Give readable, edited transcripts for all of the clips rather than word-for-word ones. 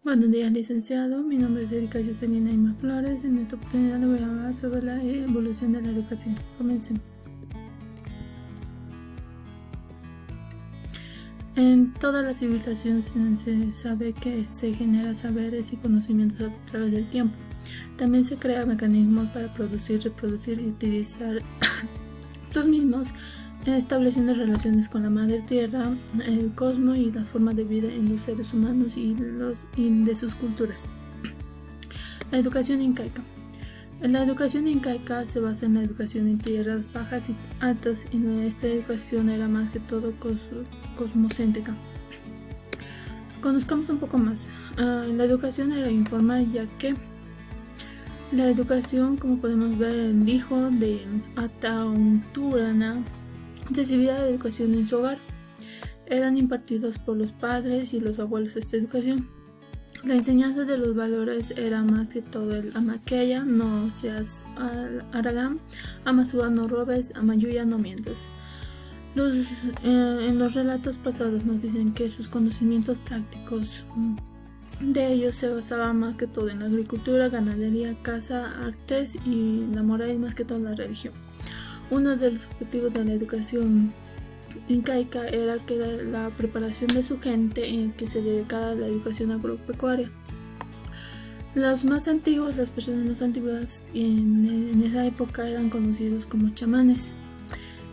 Buenos días, licenciado. Mi nombre es Erika Jocelyn Aima Flores. En esta oportunidad le voy a hablar sobre la evolución de la educación. Comencemos. En toda la civilización se sabe que se genera saberes y conocimientos a través del tiempo. También se crean mecanismos para producir, reproducir y utilizar los mismos, estableciendo relaciones con la madre tierra, el cosmos y la forma de vida en los seres humanos y de sus culturas. La educación incaica. La educación incaica se basa en la educación en tierras bajas y altas, y esta educación era más que todo cosmocéntrica. Conozcamos un poco más. La educación era informal, ya que la educación, como podemos ver, el hijo de Ataunturana recibía la educación en su hogar. Eran impartidos por los padres y los abuelos esta educación. La enseñanza de los valores era más que todo el amaqueya, no seas aragán, amasúa, no robes, amayuya, no mientas. En los relatos pasados nos dicen que sus conocimientos prácticos de ellos se basaban más que todo en la agricultura, ganadería, caza, artes y la moral y más que todo en la religión. Uno de los objetivos de la educación incaica era que la preparación de su gente en que se dedicaba a la educación agropecuaria. Los más antiguos, las personas más antiguas en esa época eran conocidos como chamanes.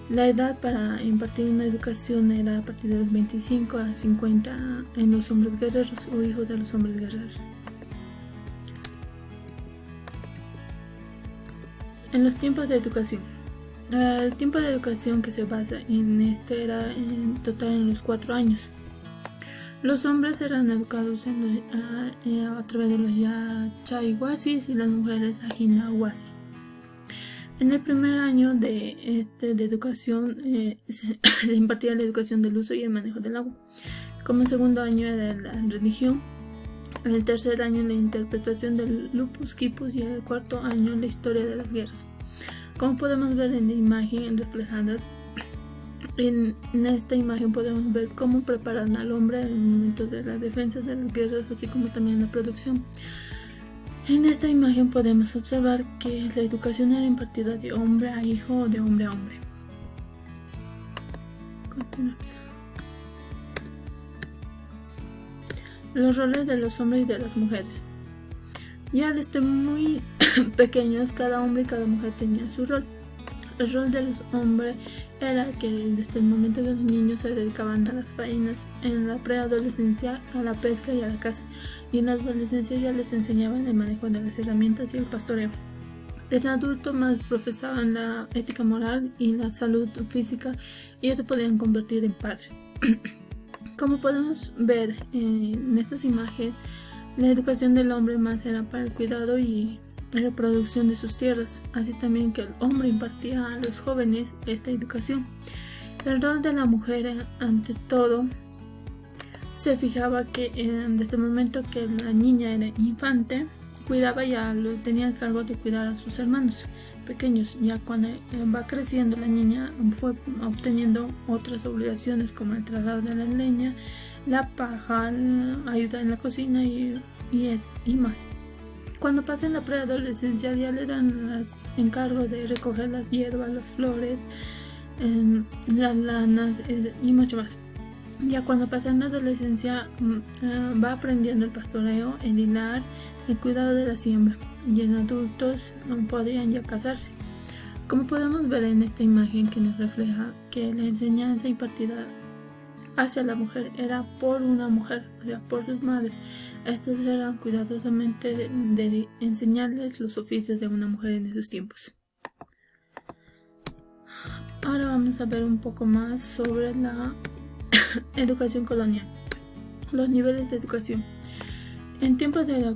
La edad para impartir una educación era a partir de los 25 a 50 en los hombres guerreros o hijos de los hombres guerreros. En los tiempos de educación. El tiempo de educación que se basa en este era en total en los 4 años. Los hombres eran educados a través de los yachaiwasis y las mujeres ajinahuasi. En el primer año de educación se impartía la educación del uso y el manejo del agua. Como segundo año era la religión. En el tercer año la interpretación del lupus quipus y en el cuarto año la historia de las guerras. Como podemos ver en la imagen reflejadas, en esta imagen podemos ver cómo preparan al hombre en el momento de la defensa de las guerras, así como también la producción. En esta imagen podemos observar que la educación era impartida de hombre a hijo o de hombre a hombre. Continuamos. Los roles de los hombres y de las mujeres. Ya desde muy pequeños, cada hombre y cada mujer tenía su rol. El rol de los hombres era que desde el momento que los niños se dedicaban a las faenas, en la preadolescencia a la pesca y a la caza, y en la adolescencia ya les enseñaban el manejo de las herramientas y el pastoreo. En adulto más profesaban la ética moral y la salud física, y ya se podían convertir en padres. Como podemos ver en estas imágenes, la educación del hombre más era para el cuidado y la reproducción de sus tierras, así también que el hombre impartía a los jóvenes esta educación. El rol de la mujer, ante todo, se fijaba que desde el momento que la niña era infante, cuidaba tenía el cargo de cuidar a sus hermanos pequeños. Ya cuando va creciendo, la niña fue obteniendo otras obligaciones como el traslado de la leña, la paja, ayuda en la cocina y más. Cuando pasa en la preadolescencia ya le dan el encargo de recoger las hierbas, las flores, las lanas y mucho más. Ya cuando pasa en la adolescencia va aprendiendo el pastoreo, el hilar, el cuidado de la siembra, y en adultos podrían ya casarse. Como podemos ver en esta imagen que nos refleja que la enseñanza impartida hacia la mujer era por una mujer, o sea, por sus madres. Estas eran cuidadosamente de enseñarles los oficios de una mujer en esos tiempos. Ahora vamos a ver un poco más sobre la educación colonial. Los niveles de educación. En tiempos de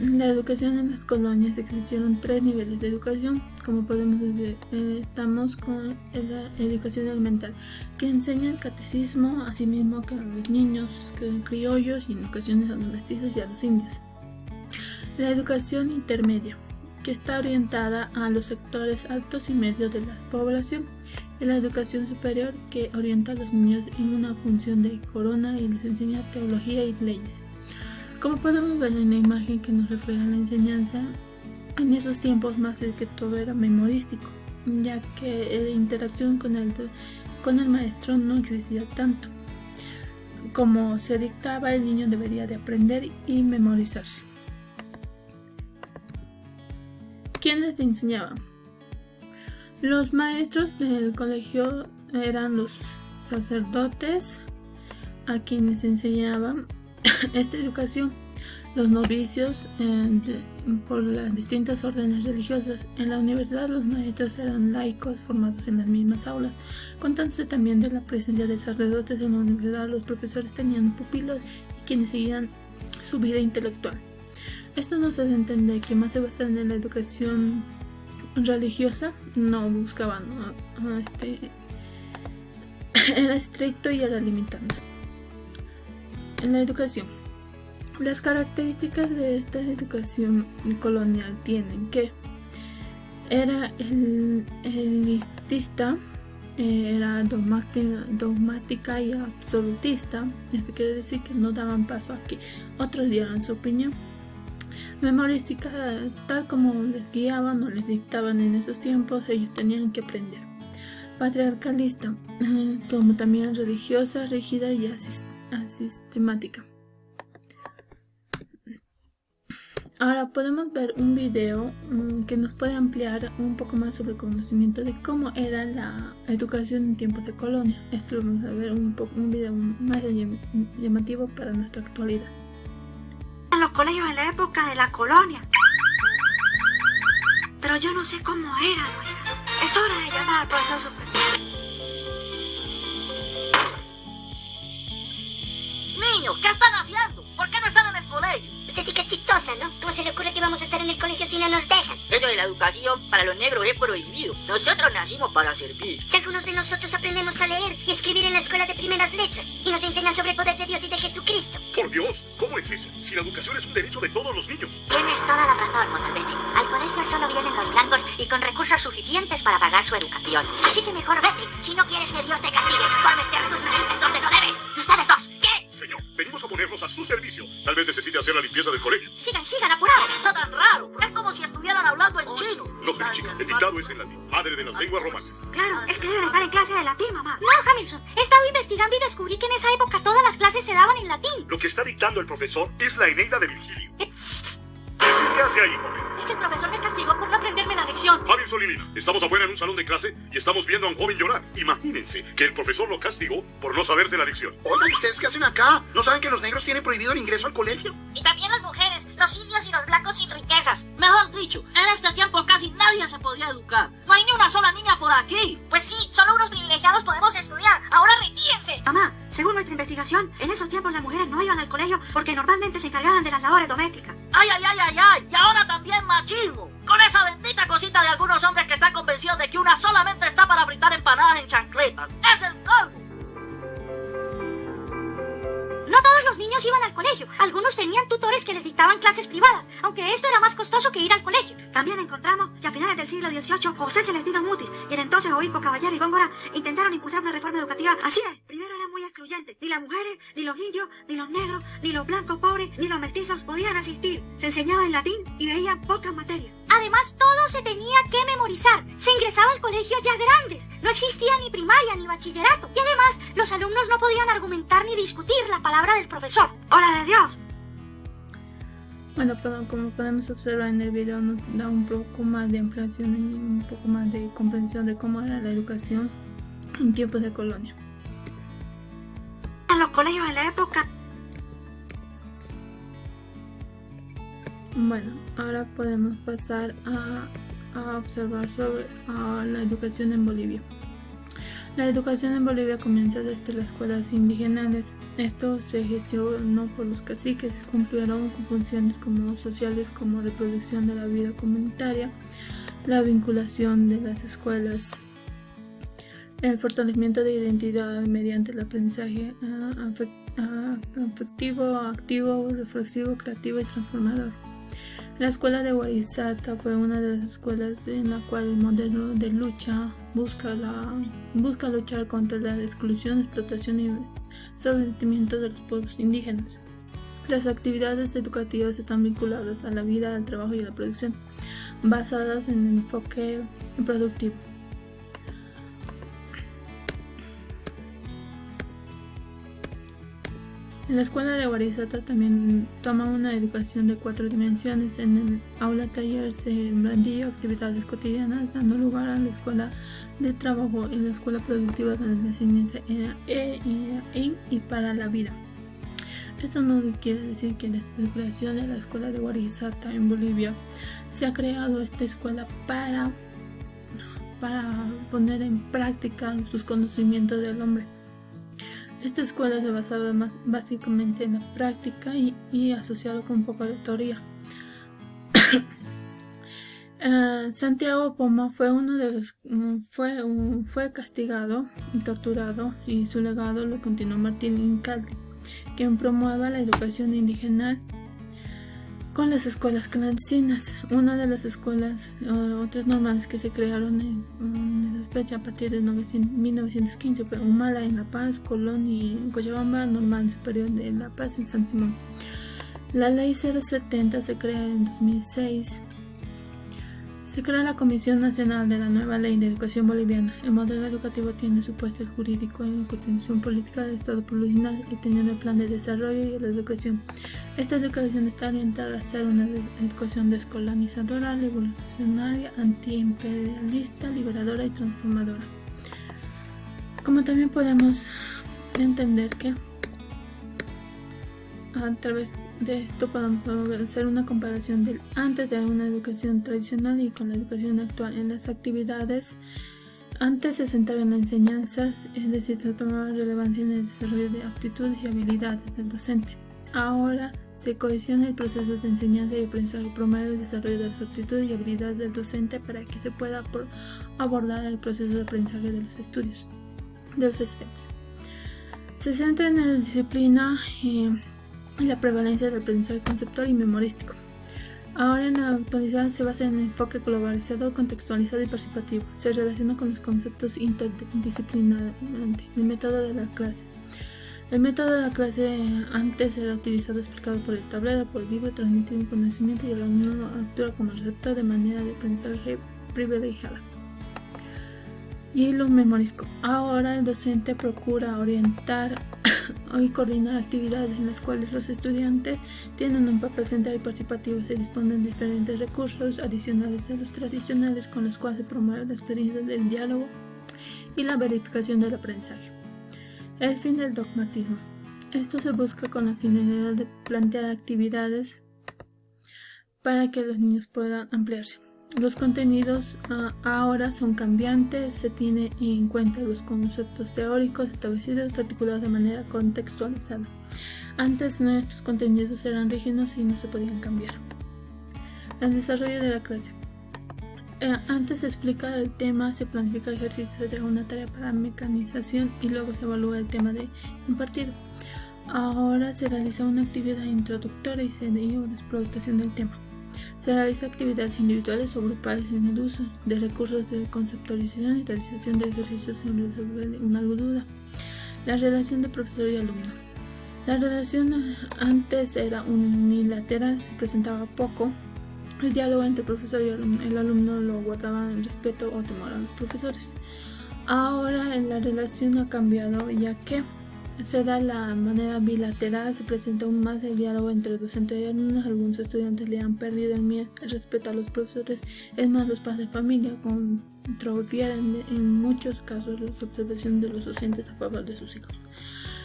la educación en las colonias existieron 3 niveles de educación. Como podemos ver, estamos con la educación elemental, que enseña el catecismo, así mismo que a los niños criollos y en ocasiones a los mestizos y a los indios. La educación intermedia, que está orientada a los sectores altos y medios de la población. Y la educación superior, que orienta a los niños en una función de corona y les enseña teología y leyes. Como podemos ver en la imagen que nos refleja la enseñanza, en esos tiempos más de que todo era memorístico, ya que la interacción con el maestro no existía tanto. Como se dictaba, el niño debería de aprender y memorizarse. ¿Quiénes le enseñaban? Los maestros del colegio eran los sacerdotes, a quienes enseñaban esta educación. Los novicios por las distintas órdenes religiosas. En la universidad los maestros eran laicos formados en las mismas aulas. Contándose también de la presencia de sacerdotes en la universidad, los profesores tenían pupilos y quienes seguían su vida intelectual. Esto nos hace entender que más se basan en la educación religiosa, no buscaban, era estricto y era limitante. En la educación, las características de esta educación colonial tienen que era elitista, era dogmática y absolutista. Esto quiere decir que no daban paso a que otros dieran su opinión. Memorística, tal como les guiaban o les dictaban en esos tiempos, ellos tenían que aprender. Patriarcalista, como también religiosa, rígida y asistemática. Ahora podemos ver un video que nos puede ampliar un poco más sobre el conocimiento de cómo era la educación en tiempos de colonia. Esto lo vamos a ver un video más llamativo para nuestra actualidad. En los colegios en la época de la colonia. Pero yo no sé cómo eran, oiga. Es hora de llamar al profesor superior. Niños, ¿qué están haciendo? ¿Por qué no están en el colegio? Usted sí que es chistosa, ¿no? ¿Cómo se le ocurre que vamos a estar en el colegio si no nos dejan? Eso de la educación para los negros es prohibido. Nosotros nacimos para servir. Si algunos de nosotros aprendemos a leer y escribir en la escuela de primeras letras y nos enseñan sobre el poder de Dios y de Jesucristo. Por Dios, ¿cómo es eso? Si la educación es un derecho de todos los niños. Tienes toda la razón, Mozalbete. Al colegio solo vienen los blancos y con recursos suficientes para pagar su educación. Así que mejor vete, si no quieres que Dios te castigue por meter tus narices donde no debes. Ustedes dos, ¿qué? Señor, venimos a ponernos a su servicio. Tal vez necesite hacer la limpieza del colegio. Sigan, apurados. Está tan raro. Es como si estuvieran hablando en chino. No sé, chica. El dictado es en latín. Madre de las lenguas romances. Claro, es que deben estar en clase de latín, mamá. No, Hamilton, he estado investigando y descubrí que en esa época todas las clases se daban en latín. Lo que está dictando el profesor es la Eneida de Virgilio. ¿Qué hace ahí, joven? Es que el profesor me castigó por no aprenderme la lección. Hamilton y Lina, estamos afuera en un salón de clase y estamos viendo a un joven llorar. Imagínense que el profesor lo castigó por no saberse la lección. Oigan, ¿ustedes qué hacen acá? ¿No saben que los negros tienen prohibido el ingreso al colegio? Y también las mujeres, los indios y los blancos sin riquezas. Mejor dicho, en este tiempo casi nadie se podía educar. No hay ni una sola niña por aquí. Pues sí, solo unos privilegiados podemos estudiar. Ahora retírense. Mamá, según nuestra investigación, en esos tiempos las mujeres no iban al colegio porque normalmente se encargaban de las labores domésticas. ¡Ay! Y ahora también machismo. Con esa bendita cosita de algunos hombres que están convencidos de que una solamente está para fritar empanadas en chancletas. ¡Es el colmo! No todos los niños iban al colegio. Algunos tenían tutores que les dictaban clases privadas, aunque esto era más costoso que ir al colegio. También encontramos que a finales del siglo XVIII, José Celestino Mutis y el entonces obispo Caballero y Góngora intentaron impulsar una reforma educativa. Así es, primero era muy excluyente. Ni las mujeres, ni los indios, ni los negros, ni los blancos pobres, ni los mestizos podían asistir. Se enseñaba en latín y veían pocas materias. Además, todo se tenía que memorizar. Se ingresaba al colegio ya grandes. No existía ni primaria ni bachillerato. Y además, los alumnos no podían argumentar ni discutir la palabra del profesor. ¡Hola de Dios! Bueno, como podemos observar en el video, nos da un poco más de ampliación y un poco más de comprensión de cómo era la educación en tiempos de colonia. En los colegios en la época. Bueno, ahora podemos pasar a observar sobre la educación en Bolivia. La educación en Bolivia comienza desde las escuelas indígenas. Esto se gestionó por los caciques, cumplieron con funciones como sociales como reproducción de la vida comunitaria, la vinculación de las escuelas, el fortalecimiento de identidad mediante el aprendizaje afectivo, activo, reflexivo, creativo y transformador. La escuela de Guarizata fue una de las escuelas en la cual el modelo de lucha busca luchar contra la exclusión, explotación y sometimiento de los pueblos indígenas. Las actividades educativas están vinculadas a la vida, al trabajo y a la producción, basadas en el enfoque productivo. La escuela de Warisata también toma una educación de 4 dimensiones. En el aula taller se blandillo actividades cotidianas, dando lugar a la escuela de trabajo y la escuela productiva, donde la enseñanza era en y para la vida. Esto no quiere decir que desde la creación de la escuela de Warisata en Bolivia se ha creado esta escuela para poner en práctica sus conocimientos del hombre. Esta escuela se basaba básicamente en la práctica y asociado con un poco de teoría. Santiago Poma fue uno de los fue castigado y torturado, y su legado lo continuó Martín Incaldi, quien promueve la educación indígena con las escuelas clandestinas. Una de las escuelas otras normales que se crearon en esa fecha a partir de 1915 fue Humala en La Paz, Colón y Cochabamba, Normal Superior de La Paz en San Simón. La ley 070 se crea en 2006. Se crea la Comisión Nacional de la Nueva Ley de Educación Boliviana. El modelo educativo tiene su puesto jurídico en la Constitución Política del Estado Plurinacional y teniendo el plan de desarrollo y la educación. Esta educación está orientada a ser una educación descolonizadora, revolucionaria, antiimperialista, liberadora y transformadora. Como también podemos entender que a través de esto podemos hacer una comparación del antes de una educación tradicional y con la educación actual. En las actividades antes se centraba en la enseñanza, es decir, se tomaba relevancia en el desarrollo de aptitudes y habilidades del docente. Ahora se cohesiona el proceso de enseñanza y aprendizaje, promueve el desarrollo de las aptitudes y habilidades del docente para que se pueda abordar el proceso de aprendizaje de los estudios de los estudiantes. Se centra en la disciplina y la prevalencia del aprendizaje conceptual y memorístico. Ahora en la actualidad se basa en el enfoque globalizador, contextualizado y participativo. Se relaciona con los conceptos interdisciplinariamente. El método de la clase. El método de la clase antes era utilizado, explicado por el tablero, por el libro, transmitido un conocimiento y el alumno actúa como receptor de manera de aprendizaje privilegiada. Y lo memorístico. Ahora el docente procura orientar y coordinar actividades en las cuales los estudiantes tienen un papel central y participativo. Se disponen de diferentes recursos adicionales a los tradicionales con los cuales se promueve la experiencia del diálogo y la verificación del aprendizaje. El fin del dogmatismo. Esto se busca con la finalidad de plantear actividades para que los niños puedan ampliarse. Los contenidos ahora son cambiantes, se tiene en cuenta los conceptos teóricos establecidos articulados de manera contextualizada. Antes nuestros contenidos eran rígidos y no se podían cambiar. El desarrollo de la clase. Antes se explica el tema, se planifica el ejercicio, se deja una tarea para mecanización y luego se evalúa el tema de impartido. Ahora se realiza una actividad introductoria y se dio la explotación del tema. Se realiza actividades individuales o grupales en el uso de recursos de conceptualización y realización de ejercicios sin resolver una duda. La relación de profesor y alumno. La relación antes era unilateral, se presentaba poco. El diálogo entre profesor y alumno, el alumno lo guardaba en respeto o temor a los profesores. Ahora la relación ha cambiado, ya que se da la manera bilateral, se presenta aún más el diálogo entre docente y alumnos. Algunos estudiantes le han perdido el miedo, el respeto a los profesores. Es más, los padres de familia controfieren en muchos casos las observaciones de los docentes a favor de sus hijos.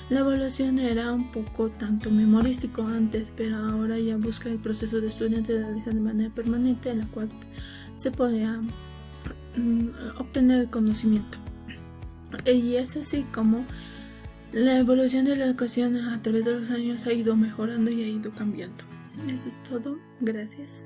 La evaluación era un poco tanto memorístico antes, pero ahora ya busca el proceso de estudiantes de realizar de manera permanente, en la cual se podría obtener el conocimiento. Y es así como la evolución de la educación a través de los años ha ido mejorando y ha ido cambiando. Eso es todo. Gracias.